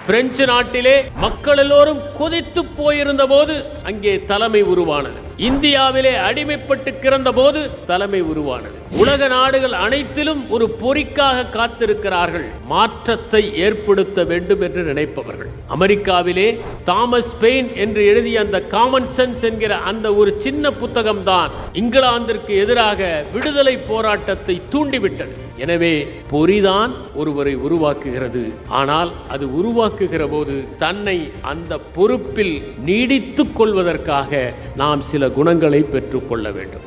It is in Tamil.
பிரெஞ்சு நாட்டிலே மக்கள் எல்லோரும் கொதித்து போயிருந்த போது அங்கே தலைமை உருவானது. இந்தியாவிலே அடிமைப்பட்டு கிடந்த போது தலைமை உருவானது. உலக நாடுகள் அனைத்திலும் ஒரு பொறிக்காக காத்திருக்கிறார்கள், மாற்றத்தை ஏற்படுத்த வேண்டும் என்று நினைப்பவர்கள். அமெரிக்காவிலே தாமஸ் பெயின் என்று எழுதிய அந்த காமன் சென்ஸ் என்கிற அந்த ஒரு சின்ன புத்தகம் தான் இங்கிலாந்திற்கு எதிராக விடுதலை போராட்டத்தை தூண்டிவிட்டது. எனவே பொறிதான் ஒருவரை உருவாக்குகிறது. ஆனால் அது உருவாக்குகிற போது தன்னை அந்த பொறுப்பில் நீடித்துக் கொள்வதற்காக நாம் சில குணங்களை பெற்றுக்கொள்ள வேண்டும்.